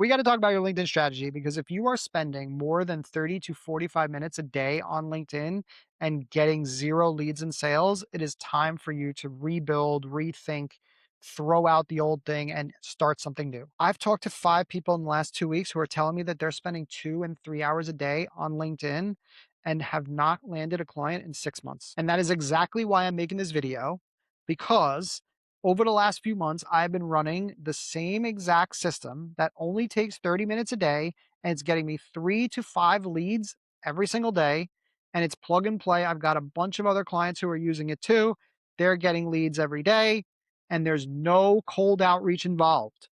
We got to talk about your LinkedIn strategy because if you are spending more than 30 to 45 minutes a day on LinkedIn and getting zero leads and sales, it is time for you to rebuild, rethink, throw out the old thing and start something new. I've talked to 5 people in the last 2 weeks who are telling me that they're spending 2 and 3 hours a day on LinkedIn and have not landed a client in 6 months. And that is exactly why I'm making this video, because over the last few months, I've been running the same exact system that only takes 30 minutes a day, and it's getting me 3 to 5 leads every single day. And it's plug and play. I've got a bunch of other clients who are using it too. They're getting leads every day, and there's no cold outreach involved.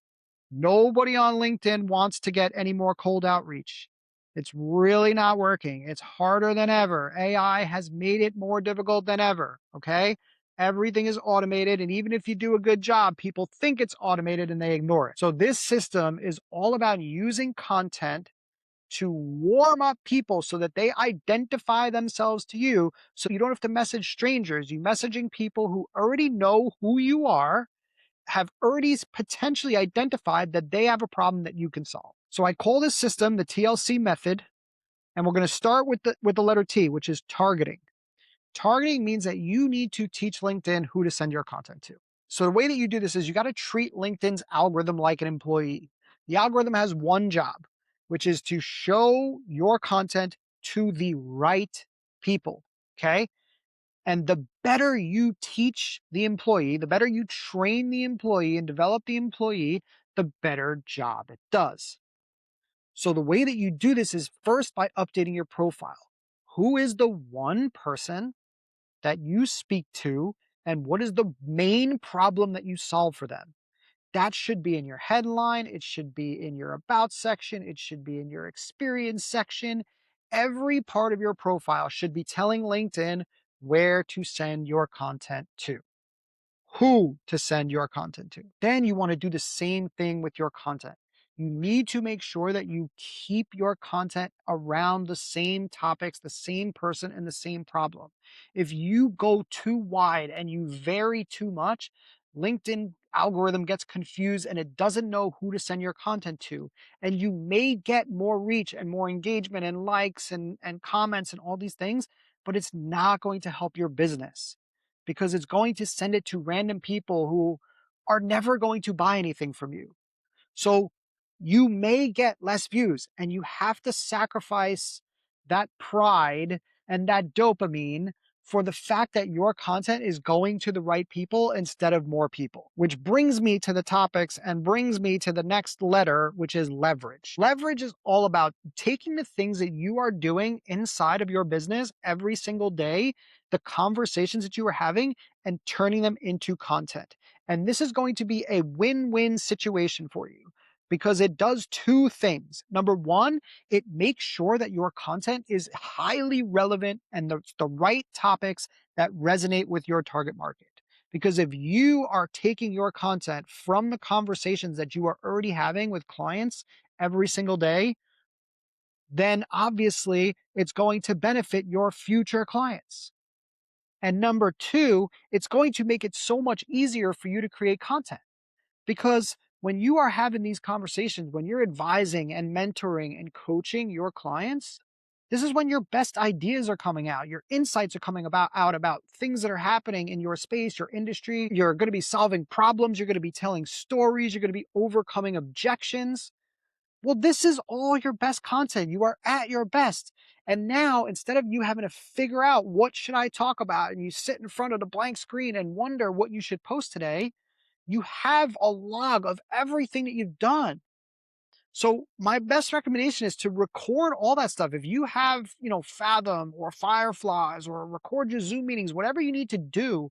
Nobody on LinkedIn wants to get any more cold outreach. It's really not working. It's harder than ever. AI has made it more difficult than ever. Okay. Everything is automated. And even if you do a good job, people think it's automated and they ignore it. So, this system is all about using content to warm up people so that they identify themselves to you. So, you don't have to message strangers. You're messaging people who already know who you are, have already potentially identified that they have a problem that you can solve. So I call this system the TLC method, and we're going to start with the letter T, which is targeting. Targeting means that you need to teach LinkedIn who to send your content to. So the way that you do this is you got to treat LinkedIn's algorithm like an employee. The algorithm has one job, which is to show your content to the right people. Okay. And the better you teach the employee, the better you train the employee and develop the employee, the better job it does. So the way that you do this is first by updating your profile. Who is the one person that you speak to, and what is the main problem that you solve for them? That should be in your headline. It should be in your about section. It should be in your experience section. Every part of your profile should be telling LinkedIn where to send your content to, who to send your content to. Then you want to do the same thing with your content. You need to make sure that you keep your content around the same topics, the same person, and the same problem. If you go too wide and you vary too much, LinkedIn algorithm gets confused and it doesn't know who to send your content to. And you may get more reach and more engagement and likes and comments and all these things, but it's not going to help your business because it's going to send it to random people who are never going to buy anything from you. So you may get less views and you have to sacrifice that pride and that dopamine for the fact that your content is going to the right people instead of more people. Which brings me to the topics and brings me to the next letter, which is leverage. Leverage is all about taking the things that you are doing inside of your business every single day, the conversations that you are having, and turning them into content. And this is going to be a win-win situation for you because it does two things. Number one, it makes sure that your content is highly relevant and the right topics that resonate with your target market. Because if you are taking your content from the conversations that you are already having with clients every single day, then obviously it's going to benefit your future clients. And number two, it's going to make it so much easier for you to create content. Because when you are having these conversations, when you're advising and mentoring and coaching your clients, this is when your best ideas are coming out. Your insights are coming out about things that are happening in your space, your industry. You're going to be solving problems. You're going to be telling stories. You're going to be overcoming objections. Well, this is all your best content. You are at your best. And now, instead of you having to figure out what should I talk about, and you sit in front of the blank screen and wonder what you should post today, you have a log of everything that you've done. So my best recommendation is to record all that stuff. If you have, Fathom or Fireflies or record your Zoom meetings, whatever you need to do,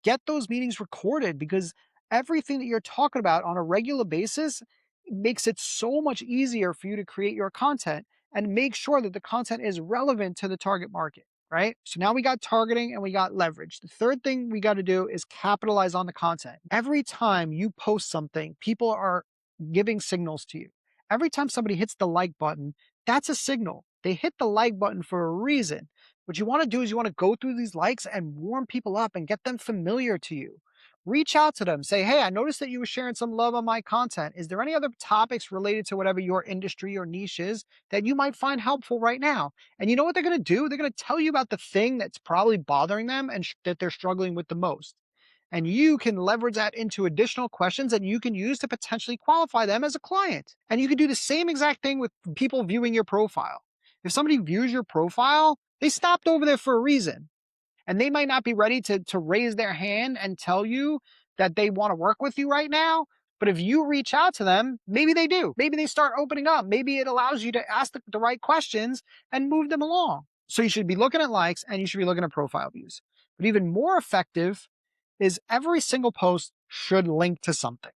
get those meetings recorded because everything that you're talking about on a regular basis makes it so much easier for you to create your content and make sure that the content is relevant to the target market, right? So now we got targeting and we got leverage. The third thing we got to do is capitalize on the content. Every time you post something, people are giving signals to you. Every time somebody hits the like button, that's a signal. They hit the like button for a reason. What you want to do is you want to go through these likes and warm people up and get them familiar to you. Reach out to them. Say, hey, I noticed that you were sharing some love on my content. Is there any other topics related to whatever your industry or niche is that you might find helpful right now? And you know what they're going to do? They're going to tell you about the thing that's probably bothering them and that they're struggling with the most. And you can leverage that into additional questions that you can use to potentially qualify them as a client. And you can do the same exact thing with people viewing your profile. If somebody views your profile, they stopped over there for a reason. And they might not be ready to raise their hand and tell you that they want to work with you right now. But if you reach out to them, maybe they do. Maybe they start opening up. Maybe it allows you to ask the right questions and move them along. So you should be looking at likes and you should be looking at profile views. But even more effective is every single post should link to something,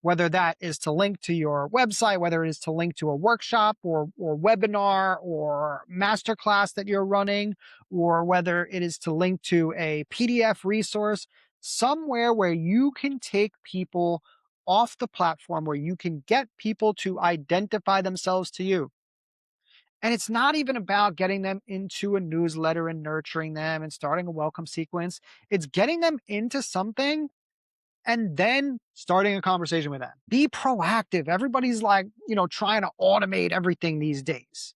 whether that is to link to your website, whether it is to link to a workshop or webinar or masterclass that you're running, or whether it is to link to a PDF resource, somewhere where you can take people off the platform, where you can get people to identify themselves to you. And it's not even about getting them into a newsletter and nurturing them and starting a welcome sequence. It's getting them into something and then starting a conversation with them. Be proactive. Everybody's like, trying to automate everything these days.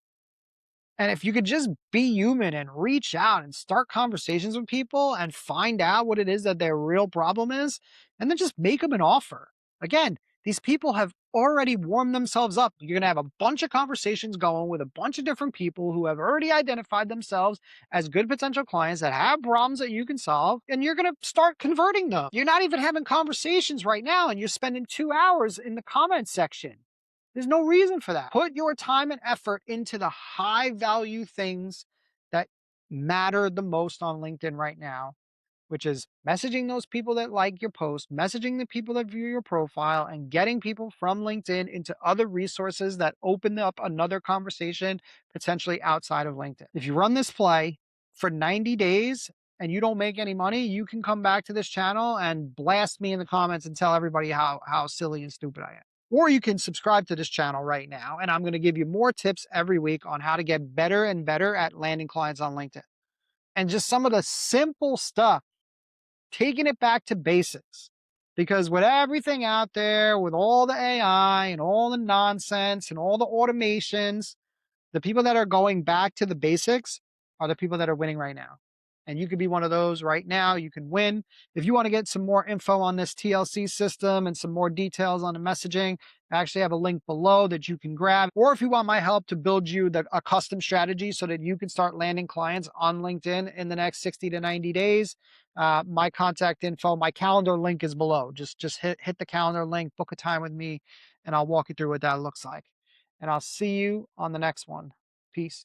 And if you could just be human and reach out and start conversations with people and find out what it is that their real problem is, and then just make them an offer. Again, these people have already warmed themselves up. You're going to have a bunch of conversations going with a bunch of different people who have already identified themselves as good potential clients that have problems that you can solve, and you're going to start converting them. You're not even having conversations right now, and you're spending 2 hours in the comment section. There's no reason for that. Put your time and effort into the high value things that matter the most on LinkedIn right now, which is messaging those people that like your post, messaging the people that view your profile, and getting people from LinkedIn into other resources that open up another conversation potentially outside of LinkedIn. If you run this play for 90 days and you don't make any money, you can come back to this channel and blast me in the comments and tell everybody how silly and stupid I am. Or you can subscribe to this channel right now, and I'm going to give you more tips every week on how to get better and better at landing clients on LinkedIn. And just some of the simple stuff, taking it back to basics. Because with everything out there, with all the AI and all the nonsense and all the automations, the people that are going back to the basics are the people that are winning right now. And you could be one of those right now. You can win. If you want to get some more info on this TLC system and some more details on the messaging, I actually have a link below that you can grab. Or if you want my help to build you a custom strategy so that you can start landing clients on LinkedIn in the next 60 to 90 days, my contact info, my calendar link is below. Just hit the calendar link, book a time with me, and I'll walk you through what that looks like. And I'll see you on the next one. Peace.